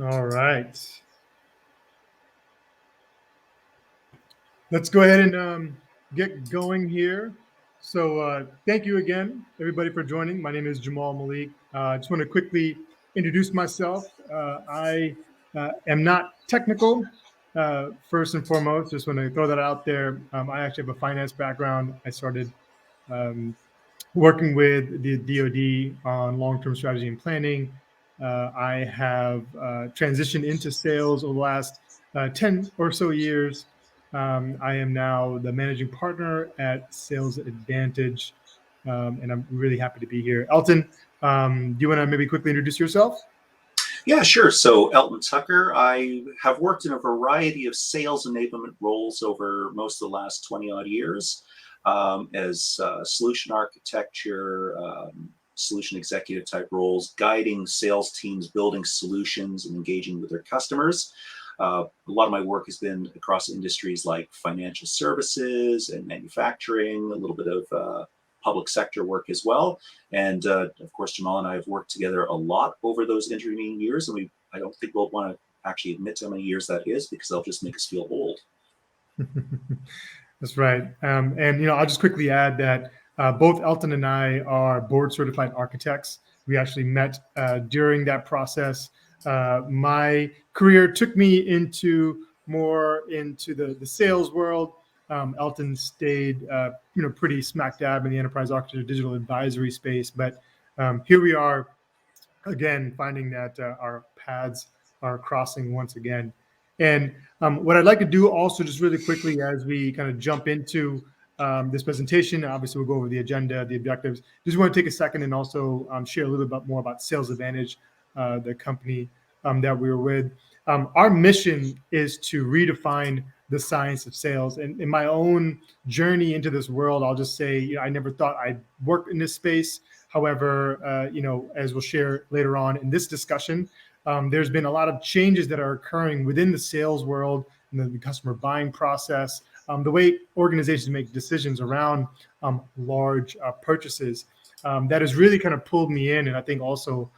All right. Let's go ahead and get going here. So thank you again, everybody, for joining. My name is Jamal Malik. I just want to quickly introduce myself. I am not technical, first and foremost. Just want to throw that out there. I actually have a finance background. I started um, working with the DoD on long-term strategy and planning. I have transitioned into sales over the last 10 or so years. I am now the managing partner at Sales Advantage, and I'm really happy to be here. Elton, do you want to maybe quickly introduce yourself? Yeah, sure. So, Elton Tucker, I have worked in a variety of sales enablement roles over most of the last 20 odd years as solution architecture, solution executive type roles, guiding sales teams, building solutions, and engaging with their customers. A lot of my work has been across industries like financial services and manufacturing, a little bit of public sector work as well. And of course, Jamal and I have worked together a lot over those intervening years. And I don't think we'll want to actually admit to how many years that is because they'll just make us feel old. That's right. And I'll just quickly add that both Elton and I are board certified architects. We actually met during that process. My career took me more into the sales world. Elton stayed, pretty smack dab in the enterprise architecture digital advisory space. But here we are again, finding that our paths are crossing once again. And what I'd like to do also, just really quickly, as we kind of jump into this presentation, obviously we'll go over the agenda, the objectives. Just want to take a second and also share a little bit more about Sales Advantage, the company that we were with. Our mission is to redefine the science of sales. And in my own journey into this world, I'll just say, I never thought I'd work in this space. However, as we'll share later on in this discussion, there's been a lot of changes that are occurring within the sales world, and the customer buying process, the way organizations make decisions around large purchases. That has really kind of pulled me in, and I think also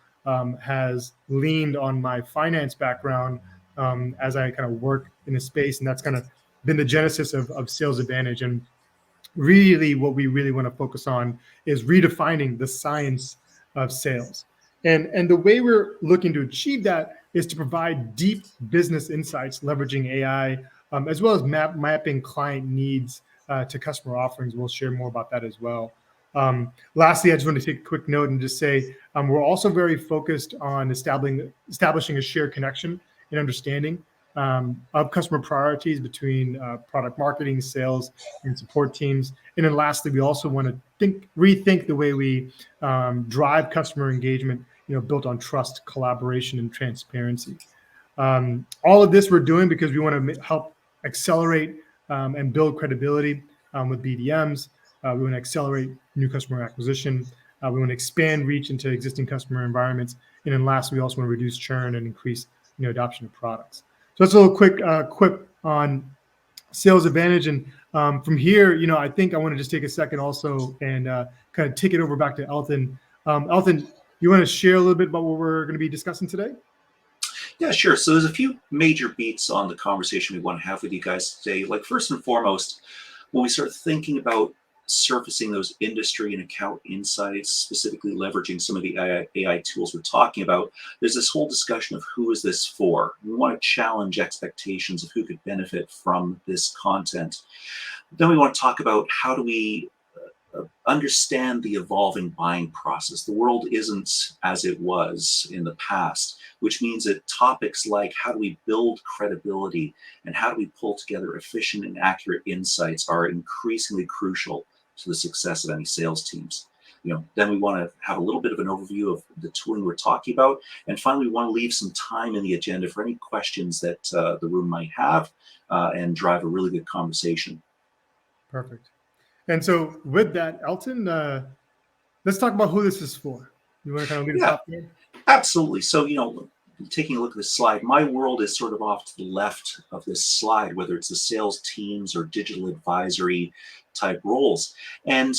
has leaned on my finance background as I kind of work in the space, and that's kind of been the genesis of Sales Advantage. And really what we really want to focus on is redefining the science of sales. And the way we're looking to achieve that is to provide deep business insights, leveraging AI, as well as mapping client needs to customer offerings. We'll share more about that as well. Lastly, I just want to take a quick note and just say we're also very focused on establishing a shared connection and understanding of customer priorities between product marketing, sales, and support teams. And then lastly, we also want to rethink the way we drive customer engagement, built on trust, collaboration, and transparency. All of this we're doing because we want to help accelerate and build credibility with BDMs. We want to accelerate new customer acquisition. We want to expand reach into existing customer environments. And then lastly, we also want to reduce churn and increase adoption of products. So that's a little quick quip on Sales Advantage. And from here, I think I want to just take a second also and kind of take it over back to Elton. Elton, you want to share a little bit about what we're going to be discussing today? Yeah, sure. So there's a few major beats on the conversation we want to have with you guys today. Like first and foremost, when we start thinking about surfacing those industry and account insights, specifically leveraging some of the AI tools we're talking about, there's this whole discussion of who is this for? We want to challenge expectations of who could benefit from this content. Then we want to talk about how do we understand the evolving buying process. The world isn't as it was in the past, which means that topics like how do we build credibility and how do we pull together efficient and accurate insights are increasingly crucial to the success of any sales teams. Then we want to have a little bit of an overview of the tooling we're talking about. And finally, we want to leave some time in the agenda for any questions that the room might have and drive a really good conversation. Perfect. And so with that, Elton, let's talk about who this is for. You want to kind of lead us off there? Absolutely. So, taking a look at this slide, my world is sort of off to the left of this slide, whether it's the sales teams or digital advisory type roles. And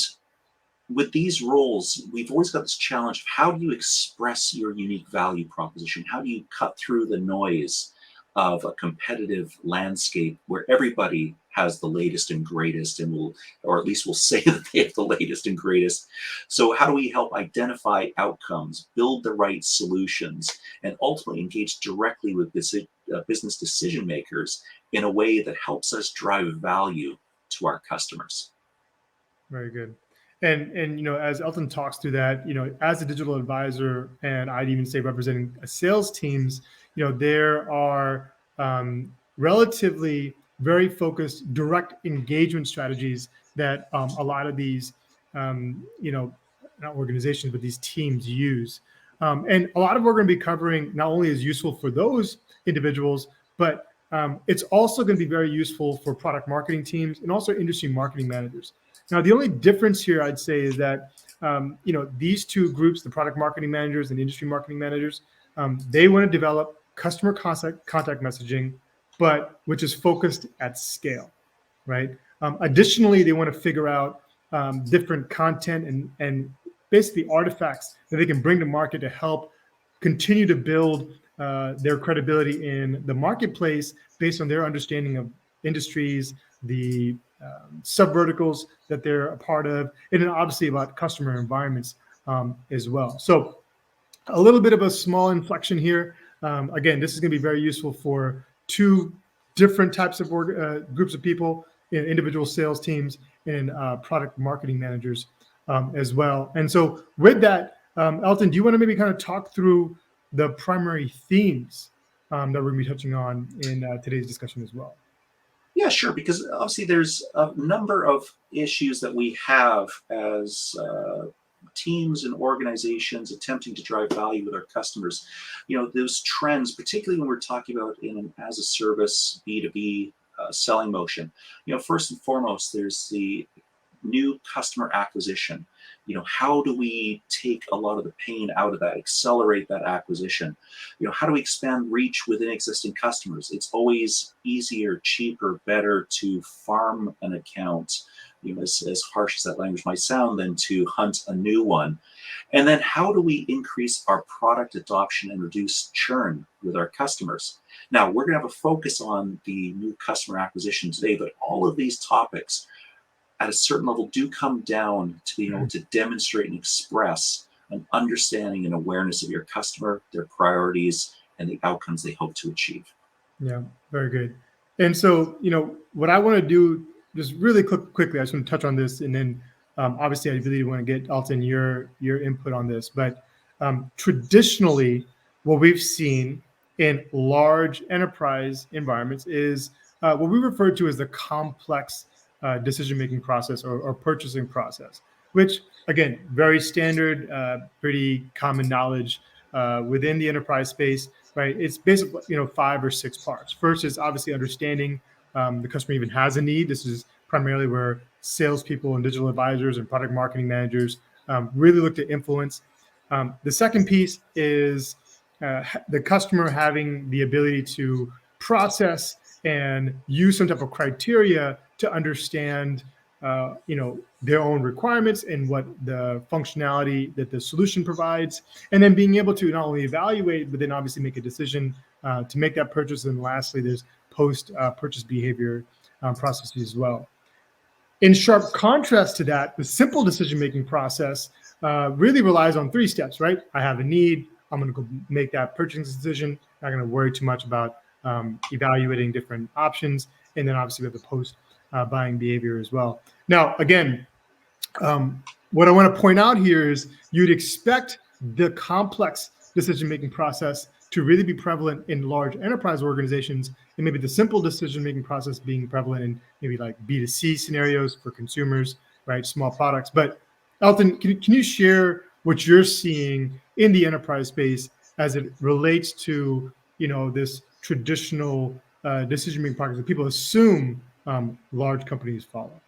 with these roles, we've always got this challenge of how do you express your unique value proposition? How do you cut through the noise of a competitive landscape where everybody has the latest and greatest and will, or at least will say that they have the latest and greatest. So how do we help identify outcomes, build the right solutions, and ultimately engage directly with business decision makers in a way that helps us drive value to our customers? Very good. And as Elton talks through that, as a digital advisor, and I'd even say representing a sales teams, there are relatively very focused direct engagement strategies that a lot of these, not organizations, but these teams use. And a lot of what we're going to be covering not only is useful for those individuals, but it's also going to be very useful for product marketing teams and also industry marketing managers. Now, the only difference here, I'd say, is that these two groups, the product marketing managers and industry marketing managers, they want to develop customer contact messaging, but which is focused at scale, right? Additionally, they want to figure out different content and basically artifacts that they can bring to market to help continue to build their credibility in the marketplace based on their understanding of industries, the sub-verticals that they're a part of, and then obviously about customer environments as well. So a little bit of a small inflection here. Again, this is going to be very useful for two different types of groups of people, individual sales teams and product marketing managers as well. And so with that, Elton, do you want to maybe kind of talk through the primary themes that we're going to be touching on in today's discussion as well? Yeah, sure, because obviously there's a number of issues that we have as teams and organizations attempting to drive value with our customers. Those trends, particularly when we're talking about in an as a service B2B selling motion. First and foremost, there's the new customer acquisition. How do we take a lot of the pain out of that, accelerate that acquisition? How do we expand reach within existing customers? It's always easier, cheaper, better to farm an account, as harsh as that language might sound, than to hunt a new one. And then how do we increase our product adoption and reduce churn with our customers? Now, we're going to have a focus on the new customer acquisition today, but all of these topics at a certain level do come down to being able to demonstrate and express an understanding and awareness of your customer, their priorities, and the outcomes they hope to achieve. Yeah, very good. And so, what I want to do just really quickly, I just want to touch on this, and then obviously I really want to get Elton your input on this. But traditionally, what we've seen in large enterprise environments is what we refer to as the complex decision-making process or purchasing process, which again, very standard, pretty common knowledge within the enterprise space, right? It's basically 5 or 6 parts. First is obviously understanding the customer even has a need. This is primarily where salespeople and digital advisors and product marketing managers really look to influence. The second piece is the customer having the ability to process and use some type of criteria to understand, their own requirements and what the functionality that the solution provides, and then being able to not only evaluate, but then obviously make a decision to make that purchase. And lastly, there's post-purchase behavior processes as well. In sharp contrast to that, the simple decision-making process really relies on 3 steps, right? I have a need. I'm going to go make that purchasing decision. Not going to worry too much about evaluating different options. And then obviously we have the post-buying behavior as well. Now, again, what I want to point out here is you'd expect the complex decision-making process to really be prevalent in large enterprise organizations, and maybe the simple decision-making process being prevalent in maybe like B2C scenarios for consumers, right? Small products. But Elton, can you share what you're seeing in the enterprise space as it relates to, this traditional decision-making process that people assume large companies follow?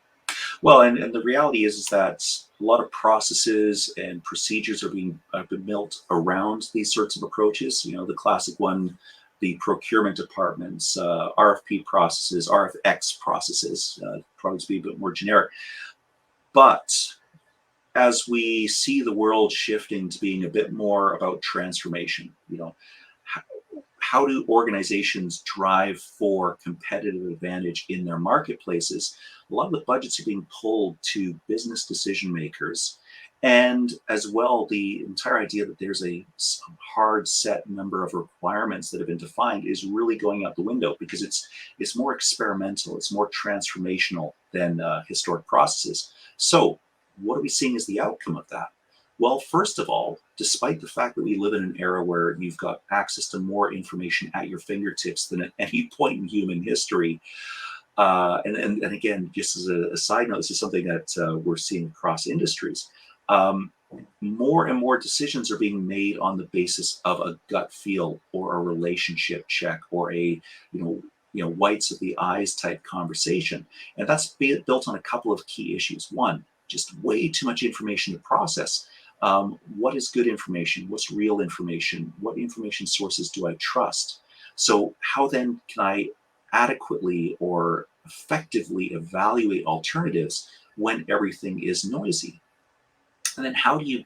Well, and the reality is that a lot of processes and procedures are being built around these sorts of approaches. The classic one, the procurement departments, RFP processes, RFX processes, probably to be a bit more generic. But as we see the world shifting to being a bit more about transformation, how, how do organizations drive for competitive advantage in their marketplaces? A lot of the budgets are being pulled to business decision makers. And as well, the entire idea that there's a hard set number of requirements that have been defined is really going out the window, because it's more experimental, it's more transformational than historic processes. So what are we seeing as the outcome of that? Well, first of all, despite the fact that we live in an era where you've got access to more information at your fingertips than at any point in human history, and again, just as a side note, this is something that we're seeing across industries. More and more decisions are being made on the basis of a gut feel or a relationship check or a whites of the eyes type conversation, and that's built on a couple of key issues. One, just way too much information to process. What is good information? What's real information? What information sources do I trust? So how then can I adequately or effectively evaluate alternatives when everything is noisy? And then how do you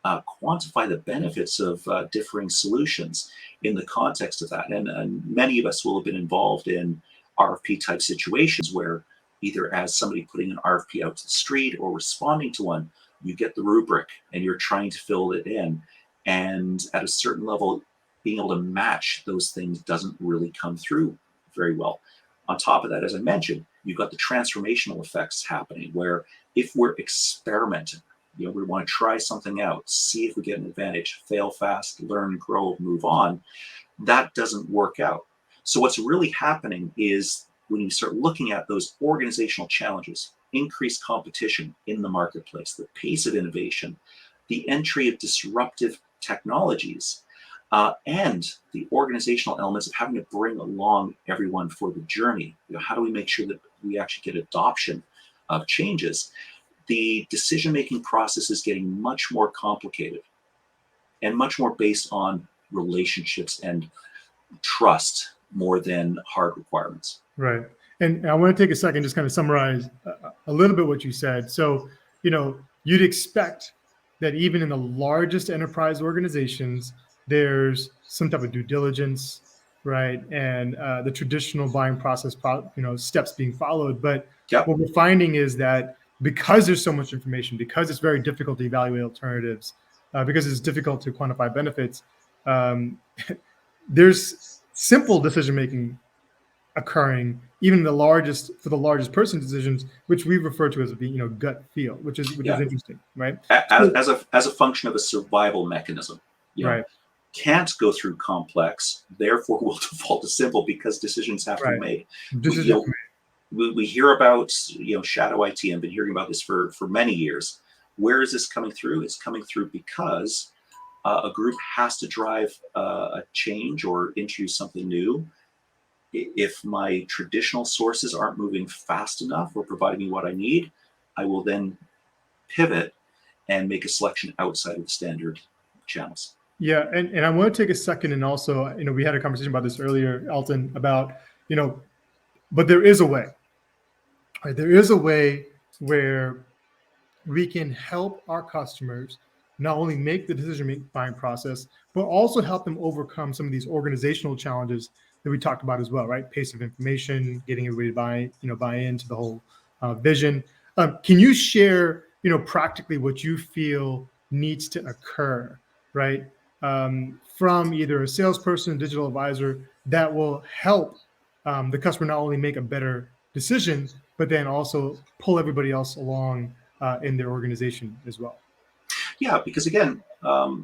quantify the benefits of differing solutions in the context of that? And many of us will have been involved in RFP type situations where either as somebody putting an RFP out to the street or responding to one, you get the rubric and you're trying to fill it in. And at a certain level, being able to match those things doesn't really come through very well. On top of that, as I mentioned, you've got the transformational effects happening where if we're experimenting, we want to try something out, see if we get an advantage, fail fast, learn, grow, move on. That doesn't work out. So what's really happening is when you start looking at those organizational challenges, increased competition in the marketplace, the pace of innovation, the entry of disruptive technologies, and the organizational elements of having to bring along everyone for the journey. How do we make sure that we actually get adoption of changes? The decision-making process is getting much more complicated and much more based on relationships and trust more than hard requirements. Right. And I want to take a second, just kind of summarize a little bit what you said. So, you'd expect that even in the largest enterprise organizations, there's some type of due diligence, right? And the traditional buying process, steps being followed. But Yep. what we're finding is that because there's so much information, because it's very difficult to evaluate alternatives, because it's difficult to quantify benefits, there's simple decision-making occurring even for the largest person decisions, which we refer to as being gut feel, which is interesting, right? As a function of a survival mechanism, Right. Can't go through complex, therefore will default to simple because decisions have to be made. We hear about shadow IT. I've been hearing about this for many years. Where is this coming through? It's coming through because a group has to drive a change or introduce something new. If my traditional sources aren't moving fast enough or providing me what I need, I will then pivot and make a selection outside of the standard channels. Yeah, and I want to take a second and also, we had a conversation about this earlier, Elton, about, but there is a way. Right? There is a way where we can help our customers not only make the decision buying process, but also help them overcome some of these organizational challenges that we talked about as well, right? Pace of information, getting everybody to buy into the whole vision. Can you share, practically what you feel needs to occur, right? From either a salesperson, digital advisor, that will help the customer not only make a better decision, but then also pull everybody else along in their organization as well. Yeah, because again,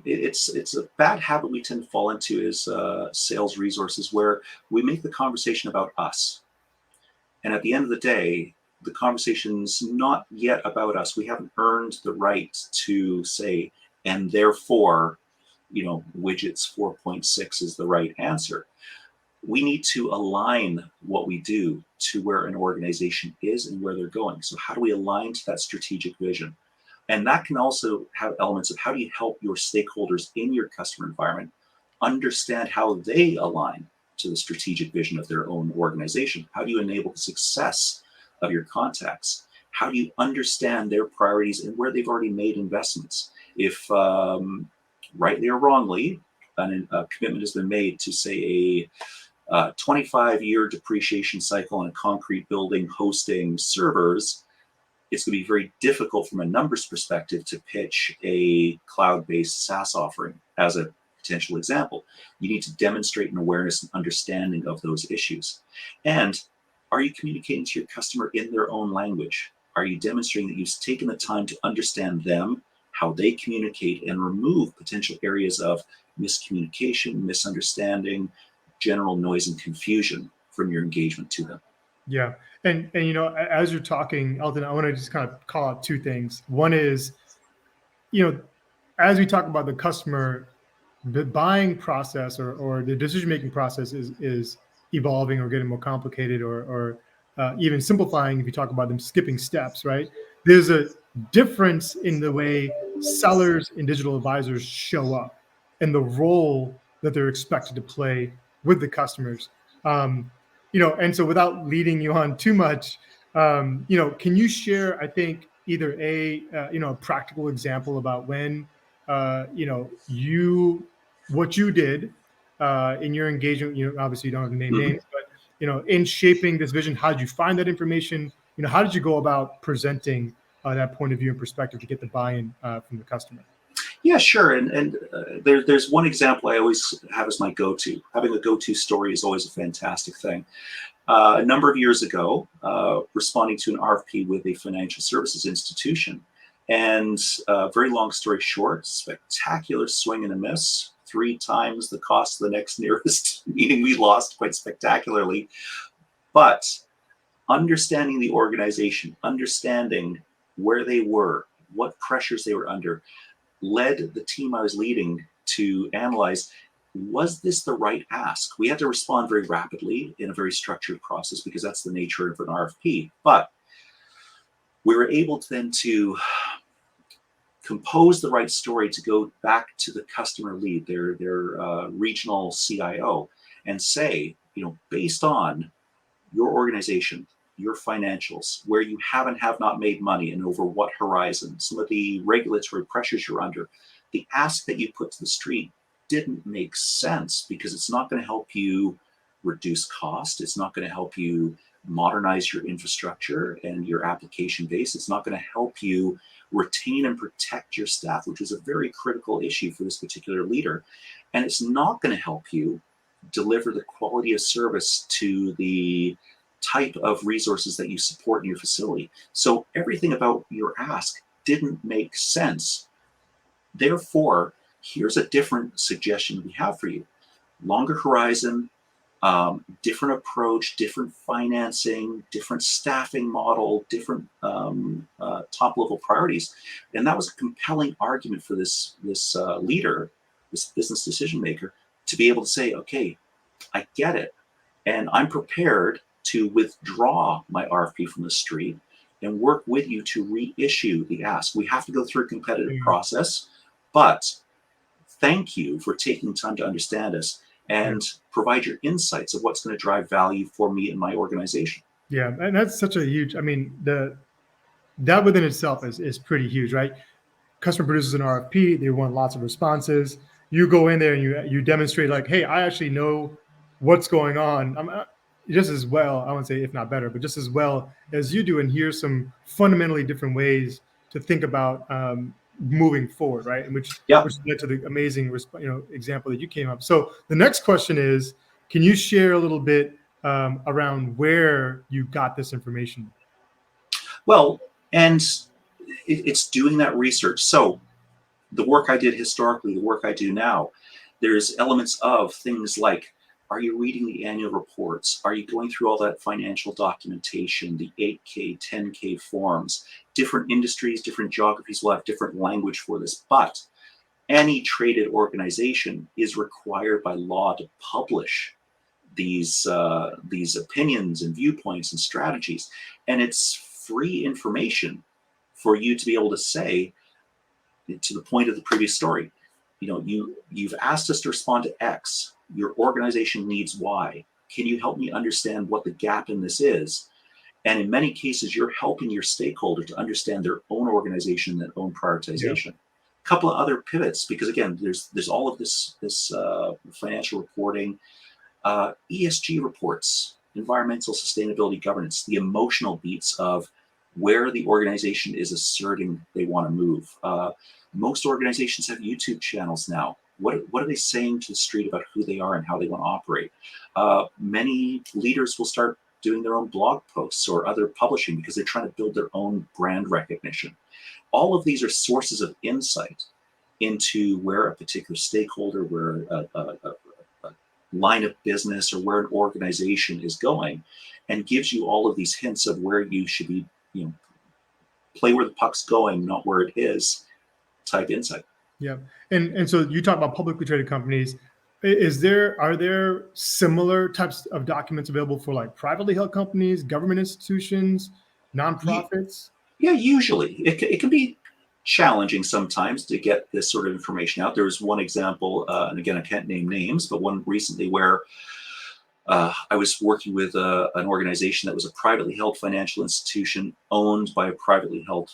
it's a bad habit we tend to fall into is sales resources where we make the conversation about us. And at the end of the day, the conversation's not yet about us. We haven't earned the right to say, and therefore, widgets 4.6 is the right answer. We need to align what we do to where an organization is and where they're going. So how do we align to that strategic vision? And that can also have elements of how do you help your stakeholders in your customer environment understand how they align to the strategic vision of their own organization? How do you enable the success of your contacts? How do you understand their priorities and where they've already made investments? If rightly or wrongly, a commitment has been made to, say, a 25-year depreciation cycle on a concrete building hosting servers, it's going to be very difficult from a numbers perspective to pitch a cloud-based SaaS offering as a potential example. You need to demonstrate an awareness and understanding of those issues. And are you communicating to your customer in their own language? Are you demonstrating that you've taken the time to understand them, how they communicate, and remove potential areas of miscommunication, misunderstanding, general noise and confusion from your engagement to them? Yeah. And as you're talking, Elton, I want to just kind of call out two things. One is, as we talk about the customer, the buying process or the decision-making process is evolving or getting more complicated or even simplifying if you talk about them skipping steps, right? There's a difference in the way sellers and digital advisors show up and the role that they're expected to play with the customers. And so without leading you on too much, can you share, I think, either a practical example about when, what you did in your engagement, obviously you don't have to name names, but, in shaping this vision, how did you find that information? How did you go about presenting that point of view and perspective to get the buy-in from the customer? Yeah, sure. And there's one example I always have as my go-to. Having a go-to story is always a fantastic thing. A number of years ago, responding to an RFP with a financial services institution. And very long story short, spectacular swing and a miss, 3 times the cost of the next nearest, meaning we lost quite spectacularly. But understanding the organization, understanding where they were, what pressures they were under, led the team I was leading to analyze, was this the right ask? We had to respond very rapidly in a very structured process because that's the nature of an RFP. But we were able to then to compose the right story to go back to the customer lead, their regional CIO, and say, based on your organization, your financials, where you have and have not made money and over what horizon, some of the regulatory pressures you're under, the ask that you put to the street didn't make sense because it's not going to help you reduce cost. It's not going to help you modernize your infrastructure and your application base. It's not going to help you retain and protect your staff, which is a very critical issue for this particular leader. And it's not going to help you deliver the quality of service to the type of resources that you support in your facility. So everything about your ask didn't make sense. Therefore, here's a different suggestion we have for you. Longer horizon, different approach, different financing, different staffing model, different top level priorities. And that was a compelling argument for this leader, this business decision maker, to be able to say, okay, I get it. And I'm prepared to withdraw my RFP from the street and work with you to reissue the ask. We have to go through a competitive process, but thank you for taking time to understand us and provide your insights of what's going to drive value for me and my organization. Yeah, and that's such a huge, that within itself is pretty huge, right? Customer produces an RFP, they want lots of responses. You go in there and you demonstrate like, hey, I actually know what's going on. Just as well, I wouldn't say if not better, but just as well as you do. And here's some fundamentally different ways to think about moving forward, right? And which led to the amazing example that you came up. So the next question is, can you share a little bit around where you got this information? Well, and it's doing that research. So the work I did historically, the work I do now, there's elements of things like, are you reading the annual reports? Are you going through all that financial documentation, the 8K, 10K forms? Different industries, different geographies will have different language for this, but any traded organization is required by law to publish these opinions and viewpoints and strategies. And it's free information for you to be able to say, to the point of the previous story, you've asked us to respond to X. Your organization needs Y. Can you help me understand what the gap in this is? And in many cases, you're helping your stakeholder to understand their own organization, their own prioritization. A couple of other pivots, because again, there's all of this financial reporting, ESG reports, environmental sustainability governance, the emotional beats of where the organization is asserting they want to move. Most organizations have YouTube channels now. What are they saying to the street about who they are and how they want to operate? Many leaders will start doing their own blog posts or other publishing because they're trying to build their own brand recognition. All of these are sources of insight into where a particular stakeholder, where a line of business or where an organization is going, and gives you all of these hints of where you should be, play where the puck's going, not where it is, type insight. Yeah. And so you talk about publicly traded companies. Are there similar types of documents available for like privately held companies, government institutions, nonprofits? Yeah, usually it can be challenging sometimes to get this sort of information out. There was one example, and again, I can't name names, but one recently where I was working with an organization that was a privately held financial institution owned by a privately held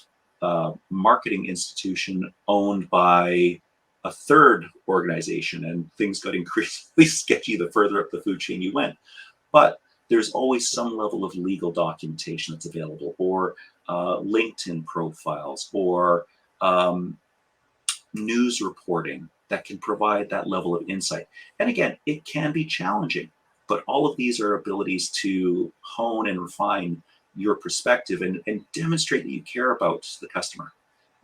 marketing institution owned by a third organization, and things got increasingly sketchy the further up the food chain you went. But there's always some level of legal documentation that's available, or LinkedIn profiles, or news reporting that can provide that level of insight. And again, it can be challenging, but all of these are abilities to hone and refine your perspective and demonstrate that you care about the customer.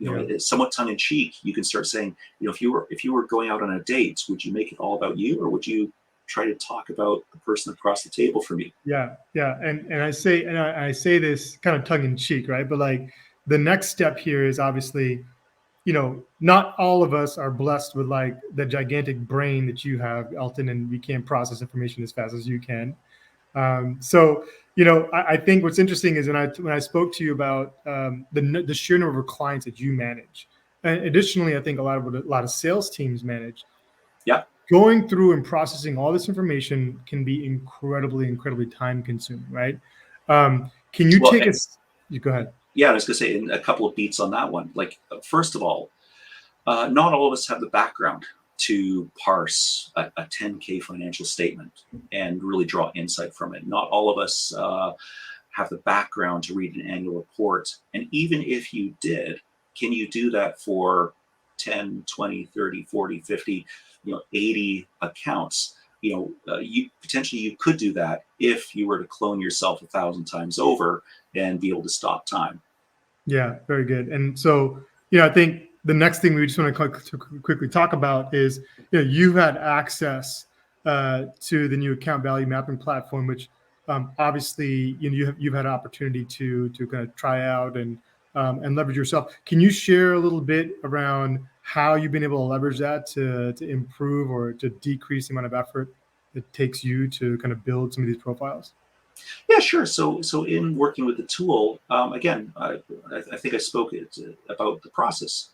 It's somewhat tongue in cheek. You can start saying, if you were going out on a date, would you make it all about you, or would you try to talk about the person across the table from you? Yeah. And I say this kind of tongue in cheek, right? But like the next step here is obviously, not all of us are blessed with like the gigantic brain that you have, Elton, and we can't process information as fast as you can. So, I think what's interesting is when I spoke to you about the sheer number of clients that you manage, and additionally, I think a lot of sales teams manage. Yeah. Going through and processing all this information can be incredibly time consuming, right? Can you take us? You go ahead. Yeah, I was going to say in a couple of beats on that one. Like, first of all, not all of us have the background to parse a 10K financial statement and really draw insight from it. Not all of us have the background to read an annual report. And even if you did, can you do that for 10, 20, 30, 40, 50, 80 accounts? You could do that if you were to clone yourself 1,000 times over and be able to stop time. Yeah, very good. And so, I think the next thing we just want to quickly talk about is, you've had access to the new account value mapping platform, which obviously you've had an opportunity to kind of try out and leverage yourself. Can you share a little bit around how you've been able to leverage that to improve or to decrease the amount of effort it takes you to kind of build some of these profiles? Yeah, sure. So in working with the tool, again, I think I spoke about the process.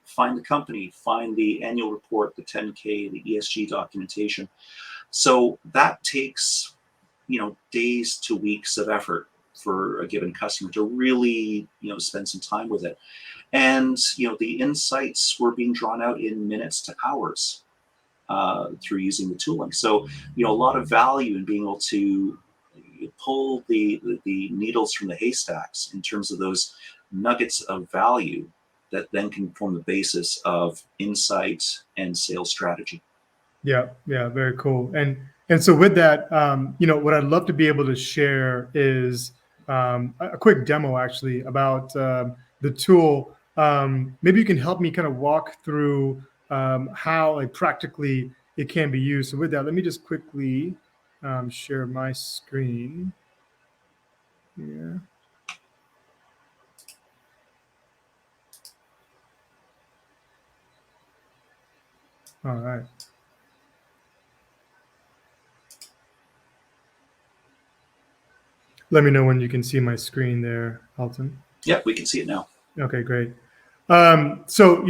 Find the company, find the annual report, the 10K, the ESG documentation. So that takes, days to weeks of effort for a given customer to really, spend some time with it. And, the insights were being drawn out in minutes to hours through using the tooling. So, a lot of value in being able to pull the needles from the haystacks in terms of those nuggets of value that then can form the basis of insight and sales strategy. Yeah, very cool. And so with that, what I'd love to be able to share is a quick demo actually about the tool. Maybe you can help me kind of walk through how like practically it can be used. So with that, let me just quickly share my screen here. All right. Let me know when you can see my screen there, Elton. Yeah, we can see it now. Okay, great. So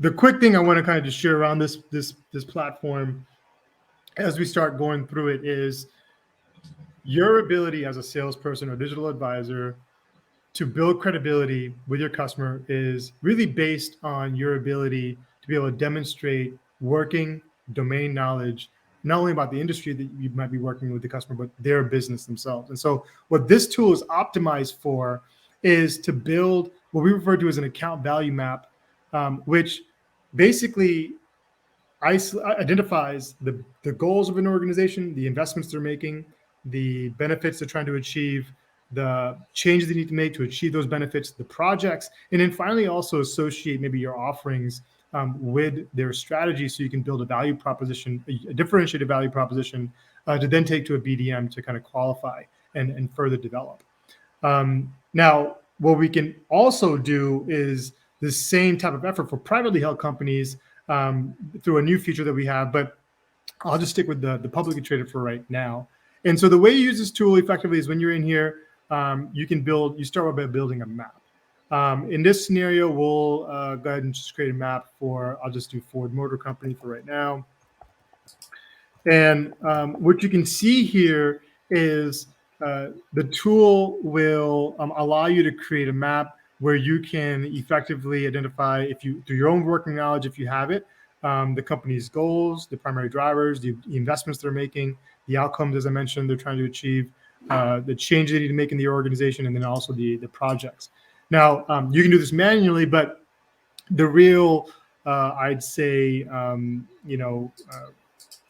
the quick thing I want to kind of just share around this platform as we start going through it is your ability as a salesperson or digital advisor to build credibility with your customer is really based on your ability to be able to demonstrate working domain knowledge, not only about the industry that you might be working with the customer, but their business themselves. And so what this tool is optimized for is to build what we refer to as an account value map, which basically identifies the goals of an organization, the investments they're making, the benefits they're trying to achieve, the changes they need to make to achieve those benefits, the projects, and then finally also associate maybe your offerings with their strategy so you can build a value proposition, a differentiated value proposition to then take to a BDM to kind of qualify and further develop. Now, what we can also do is the same type of effort for privately held companies through a new feature that we have, but I'll just stick with the publicly traded for right now. And so the way you use this tool effectively is when you're in here, you start by building a map. In this scenario, we'll go ahead and just create a map I'll just do Ford Motor Company for right now. And what you can see here is the tool will allow you to create a map where you can effectively identify, through your own working knowledge, if you have it, the company's goals, the primary drivers, the investments they're making, the outcomes, as I mentioned, they're trying to achieve, the changes they need to make in the organization, and then also the projects. Now, you can do this manually, but the real, I'd say, the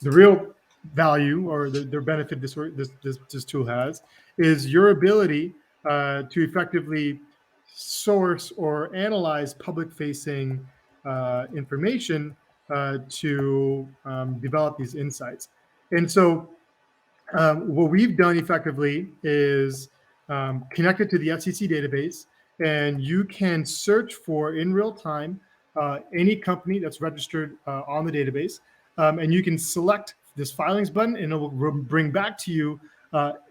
real value or the benefit this tool has is your ability to effectively source or analyze public-facing information to develop these insights. And so what we've done effectively is connected to the SEC database, and you can search for in real time any company that's registered on the database, and you can select this filings button, and it will bring back to you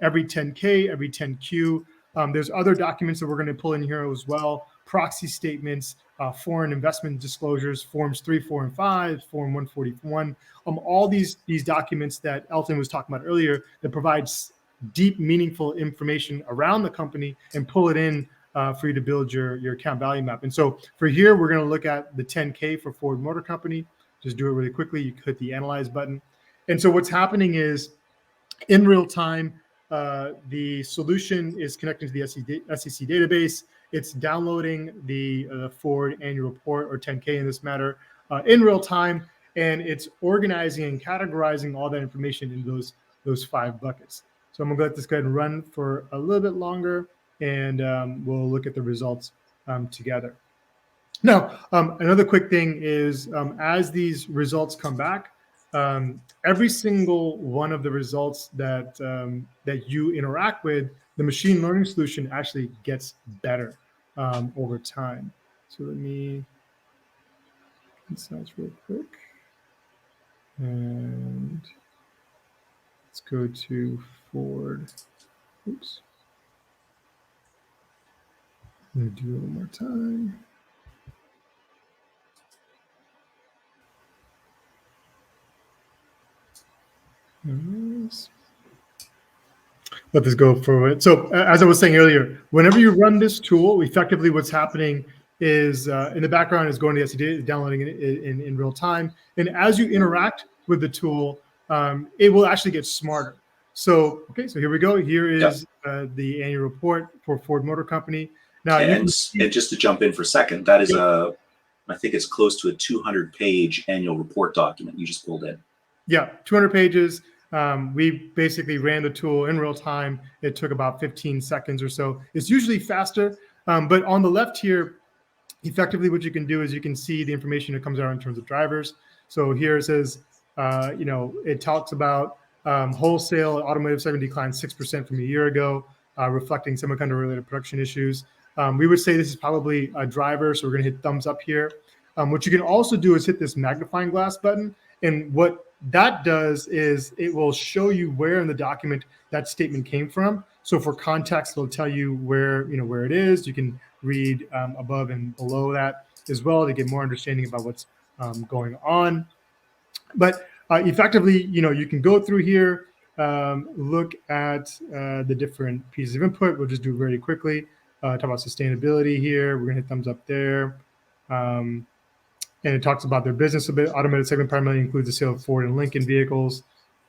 every 10K, every 10Q. There's other documents that we're going to pull in here as well: proxy statements, foreign investment disclosures, forms 3, 4, and 5, form 141. All these documents that Elton was talking about earlier that provides deep, meaningful information around the company and pull it in for you to build your account value map. And so for here, we're going to look at the 10K for Ford Motor Company. Just do it really quickly. You click the analyze button. And so what's happening is in real time, the solution is connecting to the SEC database. It's downloading the Ford annual report, or 10K in this matter, in real time, and it's organizing and categorizing all that information into those 5 buckets. So I'm going to let this go ahead and run for a little bit longer, and we'll look at the results together. Now, another quick thing is as these results come back, every single one of the results that you interact with, the machine learning solution actually gets better over time. So let me insights real quick, and let's go to Ford. Oops. Let me do it one more time. Let this go for it. So as I was saying earlier, whenever you run this tool, effectively what's happening is in the background is going to the SEC, downloading it in real time. And as you interact with the tool, it will actually get smarter. So, okay, so here we go. Here is the annual report for Ford Motor Company. Now, and just to jump in for a second, that is I think it's close to a 200-page annual report document you just pulled in. Yeah, 200 pages. We basically ran the tool in real time. It took about 15 seconds or so. It's usually faster, but on the left here, effectively what you can do is you can see the information that comes out in terms of drivers. So here it says, it talks about wholesale automotive segment declined 6% from a year ago, reflecting semiconductor-related production issues. We would say this is probably a driver, so we're going to hit thumbs up here. What you can also do is hit this magnifying glass button, and what that does is it will show you where in the document that statement came from. So for context, it'll tell you where it is. You can read above and below that as well to get more understanding about what's going on. But effectively, you can go through here. look at the different pieces of input. We'll just do it very quickly. Talk about sustainability here. We're going to hit thumbs up there. And it talks about their business a bit. Automated segment primarily includes the sale of Ford and Lincoln vehicles.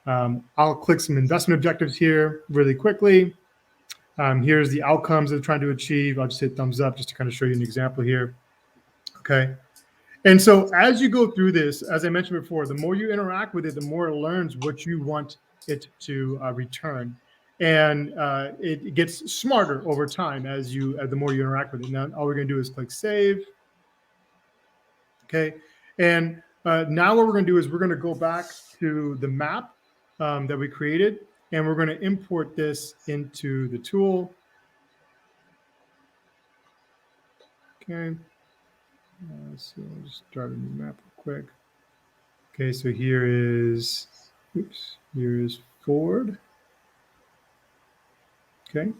I'll click some investment objectives here really quickly. Here's the outcomes they're trying to achieve. I'll just hit thumbs up just to kind of show you an example here. Okay. And so as you go through this, as I mentioned before, the more you interact with it, the more it learns what you want it to return. And it gets smarter over time as the more you interact with it. Now, all we're going to do is click save. Okay. And now what we're going to do is we're going to go back to the map that we created, and we're going to import this into the tool. Okay. So I'll just start a new map real quick. Okay, so here is Ford. Okay.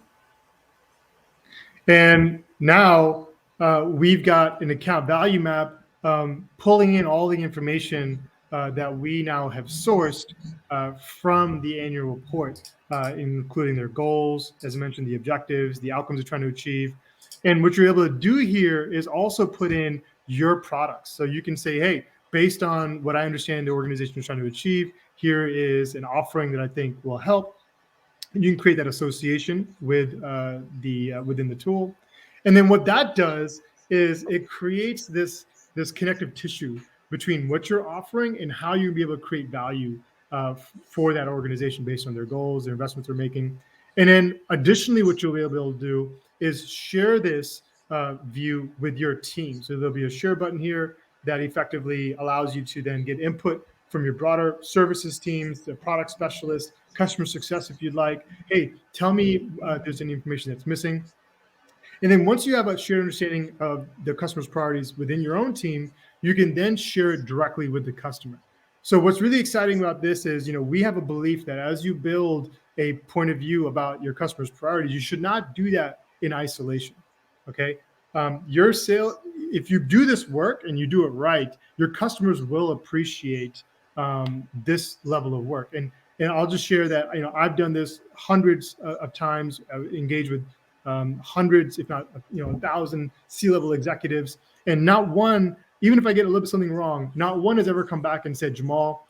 And now we've got an account value map pulling in all the information that we now have sourced from the annual report, including their goals, as I mentioned, the objectives, the outcomes they're trying to achieve. And what you're able to do here is also put in your products. So you can say, hey, based on what I understand the organization is trying to achieve, here is an offering that I think will help. And you can create that association with within the tool. And then what that does is it creates this connective tissue between what you're offering and how you'll be able to create value for that organization based on their goals, their investments they're making. And then additionally, what you'll be able to do is share this view with your team. So there'll be a share button here that effectively allows you to then get input from your broader services teams, the product specialists, customer success, if you'd like. Hey, tell me if there's any information that's missing. And then once you have a shared understanding of the customer's priorities within your own team, you can then share it directly with the customer. So what's really exciting about this is, we have a belief that as you build a point of view about your customer's priorities, you should not do that in isolation. Okay. Your sale, if you do this work and you do it right, your customers will appreciate this level of work. And I'll just share that, I've done this hundreds of times, engaged with hundreds, if not 1,000 C-level executives, and not one, even if I get a little bit something wrong, not one has ever come back and said, Jamal,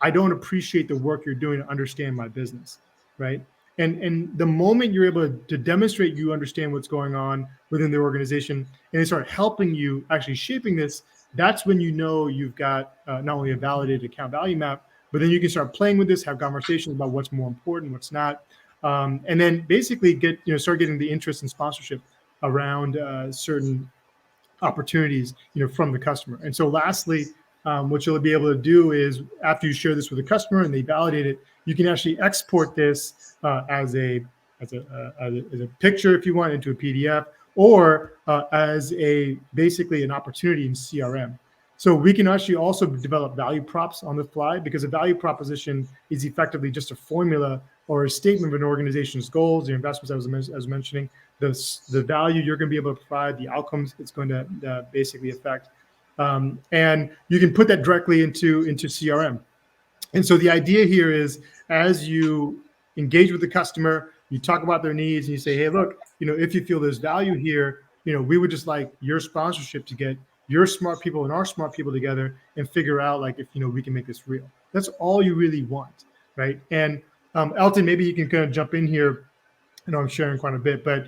I don't appreciate the work you're doing to understand my business, right? And the moment you're able to demonstrate you understand what's going on within the organization, and they start helping you actually shaping this, that's when you've got not only a validated account value map, but then you can start playing with this, have conversations about what's more important, what's not, and then basically start getting the interest and sponsorship around certain opportunities, from the customer. And so lastly, what you'll be able to do is after you share this with the customer and they validate it, you can actually export this as a picture if you want into a PDF, or as basically an opportunity in CRM. So we can actually also develop value props on the fly, because a value proposition is effectively just a formula or a statement of an organization's goals, the investments I was mentioning, the value you're going to be able to provide, the outcomes it's going to basically affect. And you can put that directly into CRM. And so the idea here is, as you engage with the customer, you talk about their needs and you say, hey, look, if you feel there's value here, we would just like your sponsorship to get your smart people and our smart people together and figure out if we can make this real. That's all you really want, right? And Elton, maybe you can kind of jump in here. I know I'm sharing quite a bit, but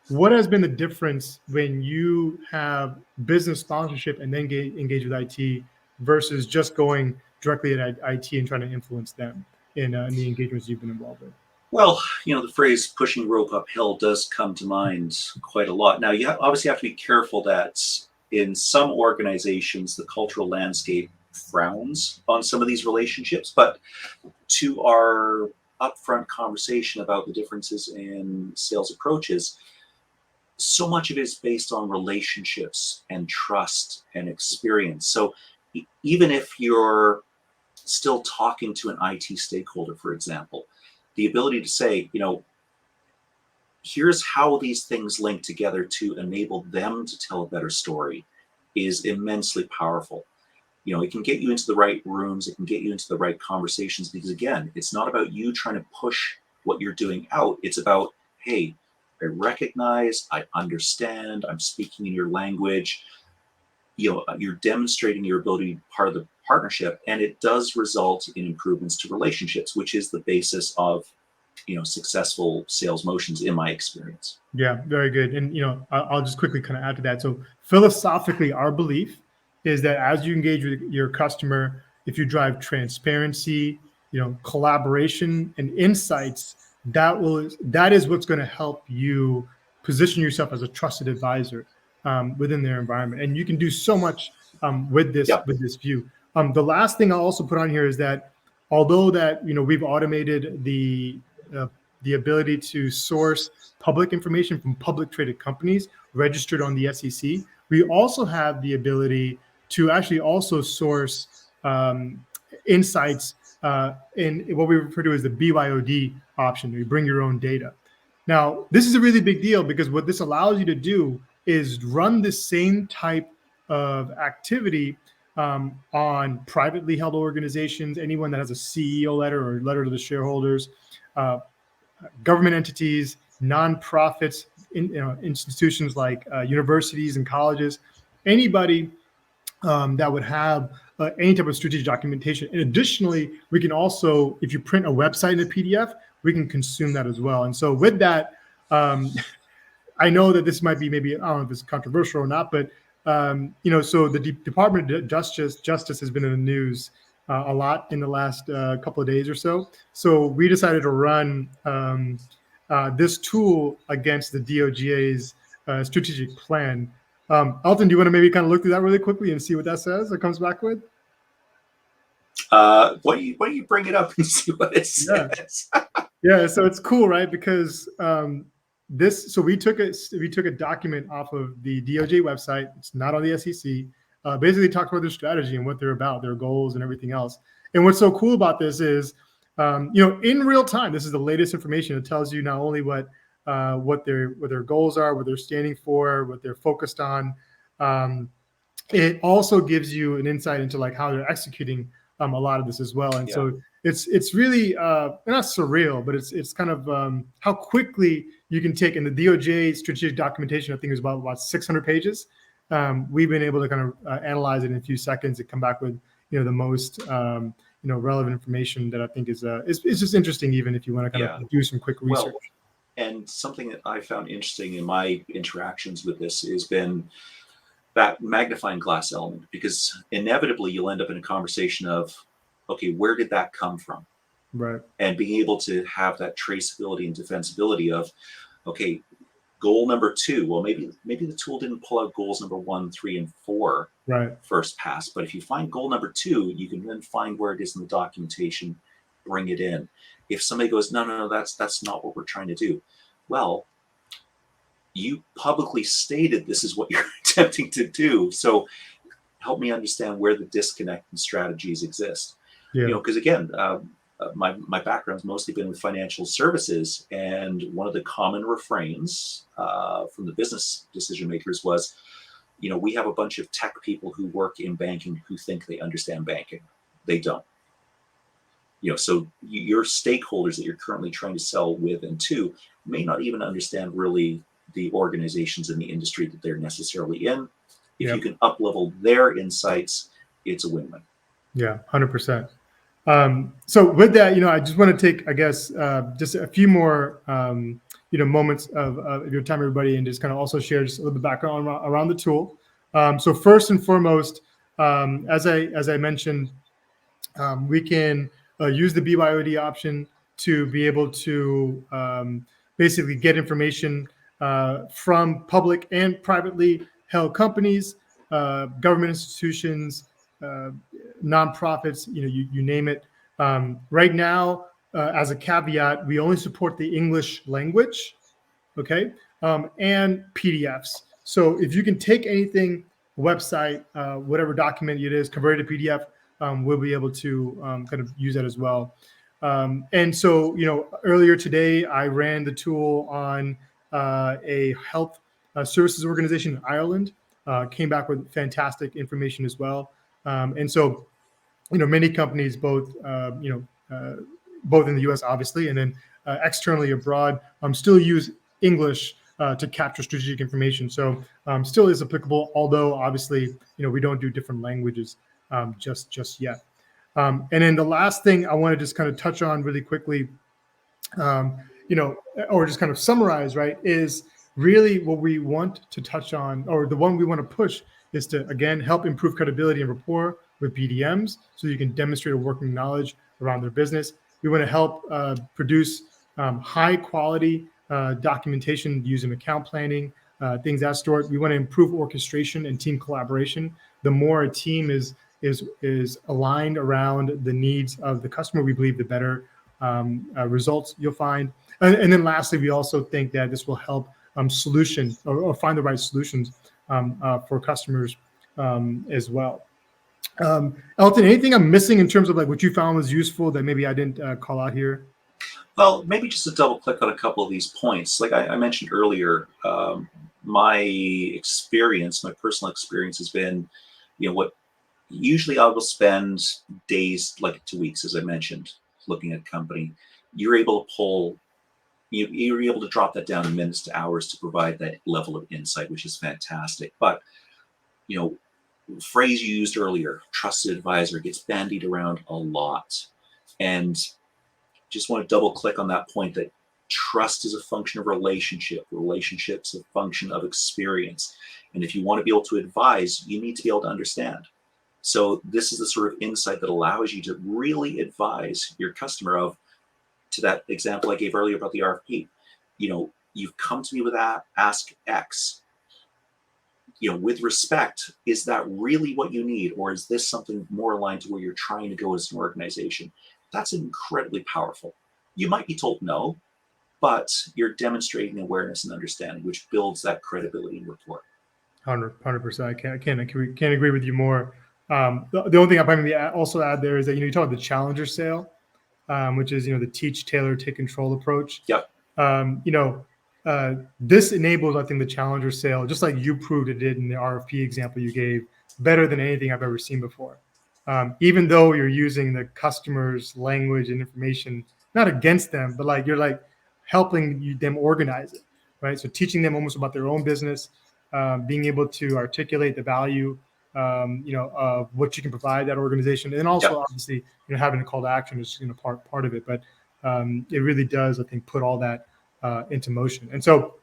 what has been the difference when you have business sponsorship and then engage with IT versus just going directly at IT and trying to influence them in the engagements you've been involved with? Well, the phrase pushing rope uphill does come to mind quite a lot. Now, you obviously have to be careful that in some organizations, the cultural landscape frowns on some of these relationships. But to our upfront conversation about the differences in sales approaches, so much of it is based on relationships and trust and experience. So even if you're still talking to an IT stakeholder, for example, the ability to say, here's how these things link together to enable them to tell a better story is immensely powerful. It can get you into the right rooms, it can get you into the right conversations, because again, it's not about you trying to push what you're doing out. It's about, hey, I recognize, I understand, I'm speaking in your language. You're demonstrating your ability to be part of the partnership, and it does result in improvements to relationships, which is the basis of successful sales motions in my experience. Yeah, very good. And I'll just quickly kind of add to that. So philosophically, our belief is that as you engage with your customer, if you drive transparency, collaboration and insights, that is what's going to help you position yourself as a trusted advisor within their environment. And you can do so much with this view. The last thing I'll also put on here is that although that we've automated the ability to source public information from public traded companies registered on the SEC, we also have the ability to actually also source insights in what we refer to as the BYOD option. You bring your own data. Now, this is a really big deal because what this allows you to do is run the same type of activity on privately held organizations, anyone that has a CEO letter or letter to the shareholders, government entities, nonprofits, institutions like universities and colleges, anybody that would have any type of strategic documentation. And additionally, we can also, if you print a website in a PDF, we can consume that as well. And so with that, I know that this might be maybe, I don't know if it's controversial or not, but so the Department of Justice has been in the news a lot in the last couple of days or so. So we decided to run this tool against the DOJ's strategic plan. Elton, do you want to maybe kind of look through that really quickly and see what that says or comes back with? Why don't you bring it up and see what it says? Yeah, so it's cool, right? Because so we took a document off of the DOJ website. It's not on the SEC. Basically talked about their strategy and what they're about, their goals and everything else. And what's so cool about this is, in real time, this is the latest information. It tells you not only what their goals are, what they're standing for, what they're focused on. It also gives you an insight into like how they're executing a lot of this as well. And so it's really not surreal, but it's kind of how quickly you can take in the DOJ strategic documentation. I think it was about 600 pages. We've been able to kind of analyze it in a few seconds and come back with the most relevant information that I think is just interesting, even if you want to kind of do some quick research. Well, and something that I found interesting in my interactions with this has been that magnifying glass element, because inevitably you'll end up in a conversation of, okay, where did that come from? Right. And being able to have that traceability and defensibility of, okay, goal number 2, well, maybe the tool didn't pull out goals number 1, 3, and 4 first pass, but if you find goal number 2, you can then find where it is in the documentation, bring it in. If somebody goes, no, that's not what we're trying to do. Well, you publicly stated this is what you're attempting to do. So help me understand where the disconnect and strategies exist. Because again, my background's mostly been with financial services, and one of the common refrains from the business decision makers was, we have a bunch of tech people who work in banking who think they understand banking. They don't. So your stakeholders that you're currently trying to sell with and to may not even understand really the organizations in the industry that they're necessarily in. If you can up-level their insights, it's a win-win. Yeah, 100%. So with that, I just want to take, I guess, just a few more, moments of your time, everybody, and just kind of also share just a little bit background around the tool. So first and foremost, as I mentioned, we can use the BYOD option to be able to basically get information from public and privately held companies, government institutions, nonprofits, you name it. Right now, as a caveat, we only support the English language, okay, and PDFs. So if you can take anything, website, whatever document it is, convert it to PDF, we'll be able to kind of use that as well. And so, earlier today, I ran the tool on a health services organization in Ireland, came back with fantastic information as well. And so, many companies, both both in the U.S. obviously, and then externally abroad, still use English to capture strategic information. So still is applicable, although obviously we don't do different languages just yet. And then the last thing I want to just kind of touch on really quickly, or just kind of summarize, right, is really what we want to touch on, or the one we want to push, is to, again, help improve credibility and rapport with BDMs so you can demonstrate a working knowledge around their business. We want to help produce high quality documentation using account planning, things that sort. We want to improve orchestration and team collaboration. The more a team is aligned around the needs of the customer, we believe the better results you'll find. And then lastly, we also think that this will help solution or find the right solutions for customers as well. Elton, anything I'm missing in terms of like what you found was useful that maybe I didn't call out here? Well, maybe just to double click on a couple of these points. Like I mentioned earlier, my experience, my personal experience has been, what usually I will spend days, like 2 weeks, as I mentioned, looking at a company. You're able to pull, you're able to drop that down in minutes to hours to provide that level of insight, which is fantastic. But, phrase you used earlier, trusted advisor, gets bandied around a lot. And just want to double click on that point that trust is a function of relationship. Relationship's a function of experience. And if you want to be able to advise, you need to be able to understand. So this is the sort of insight that allows you to really advise your customer of, to that example I gave earlier about the RFP, you've come to me with that, ask X. With respect, is that really what you need? Or is this something more aligned to where you're trying to go as an organization? That's incredibly powerful. You might be told no, but you're demonstrating awareness and understanding, which builds that credibility and rapport. 100%. I can't agree with you more. The only thing I probably also add there is that you talk about the challenger sale, which is the teach, tailor, take control approach. Yep. This enables, I think, the challenger sale, just like you proved it did in the RFP example you gave, better than anything I've ever seen before. Even though you're using the customer's language and information, not against them, but like you're like helping them organize it, right? So teaching them almost about their own business, being able to articulate the value, of what you can provide that organization, and also obviously, having a call to action is part of it. But it really does, I think, put all that into motion. And so,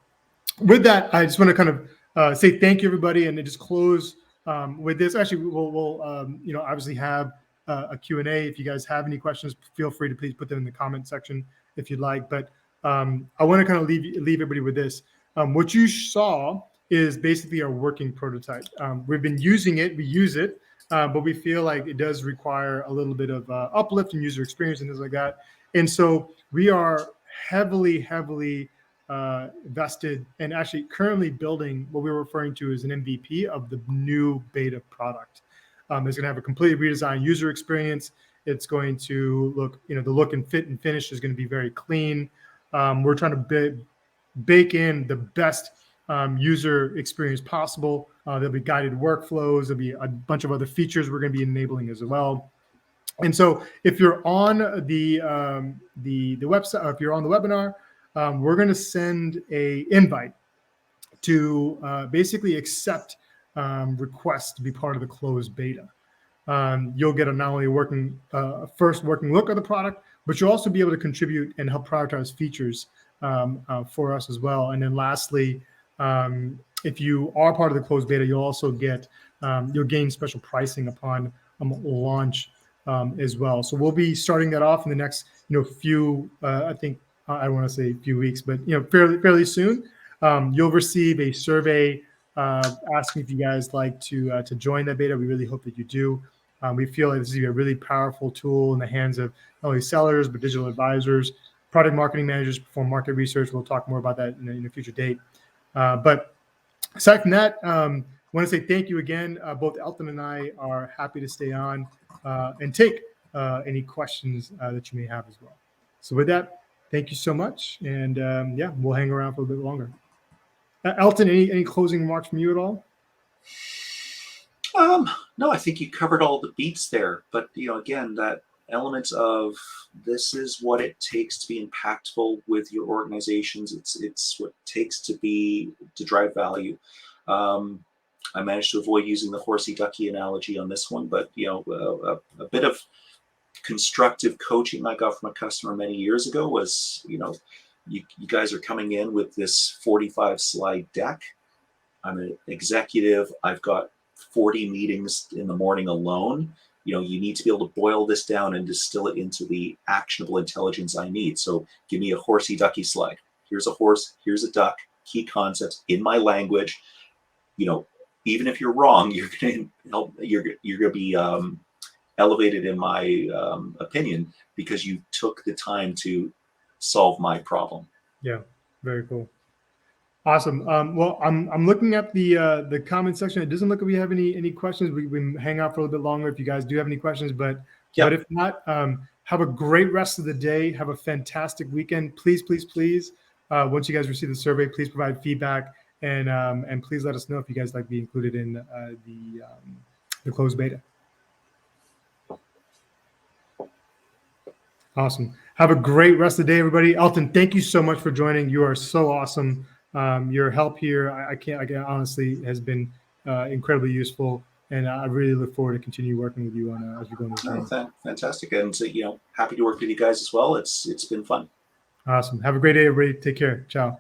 with that, I just want to kind of say thank you, everybody, and then just close with this. Actually, we'll obviously have a Q&A. If you guys have any questions, feel free to please put them in the comment section if you'd like. But I want to kind of leave everybody with this. What you saw is basically our working prototype. We've been using it, we use it, but we feel like it does require a little bit of uplift in user experience and things like that. And so we are heavily vested and actually currently building what we're referring to as an MVP of the new beta product. It's going to have a completely redesigned user experience. It's going to look, the look and fit and finish is going to be very clean. We're trying to bake in the best user experience possible. There'll be guided workflows. There'll be a bunch of other features we're going to be enabling as well. And so if you're on the website, or if you're on the webinar, we're going to send a invite to basically accept requests to be part of the closed beta. You'll get not only a first working look at the product, but you'll also be able to contribute and help prioritize features for us as well. And then lastly, if you are part of the closed beta, you'll also you'll gain special pricing upon launch as well. So we'll be starting that off in the next few, I think I don't want to say a few weeks, but fairly soon. You'll receive a survey asking if you guys like to join that beta. We really hope that you do. We feel like this is a really powerful tool in the hands of not only sellers but digital advisors, product marketing managers, perform market research. We'll talk more about that in a future date. But aside from that, I want to say thank you again. Both Elton and I are happy to stay on and take any questions that you may have as well. So with that, thank you so much. And we'll hang around for a bit longer. Elton, any closing remarks from you at all? No, I think you covered all the beats there. But again, that element of this is what it takes to be impactful with your organizations. It's what it takes to drive value. Um, I managed to avoid using the horsey ducky analogy on this one, but a bit of constructive coaching I got from a customer many years ago was, you guys are coming in with this 45 slide deck. I'm an executive. I've got 40 meetings in the morning alone. You need to be able to boil this down and distill it into the actionable intelligence I need. So give me a horsey ducky slide. Here's a horse, here's a duck, key concepts in my language. Even if you're wrong, you're going to help. You're going to be elevated in my opinion because you took the time to solve my problem. Yeah, very cool. Awesome. Well, I'm looking at the comment section. It doesn't look like we have any questions. We can hang out for a little bit longer if you guys do have any questions. But if not, have a great rest of the day. Have a fantastic weekend. Please, please, please. Once you guys receive the survey, please provide feedback and please let us know if you guys like to be included in the closed beta. Awesome. Have a great rest of the day, everybody. Elton, thank you so much for joining. You are so awesome. Your help here, I honestly, has been incredibly useful, and I really look forward to continue working with you on as we go on this journey. Fantastic, and happy to work with you guys as well. It's been fun. Awesome. Have a great day, everybody. Take care. Ciao.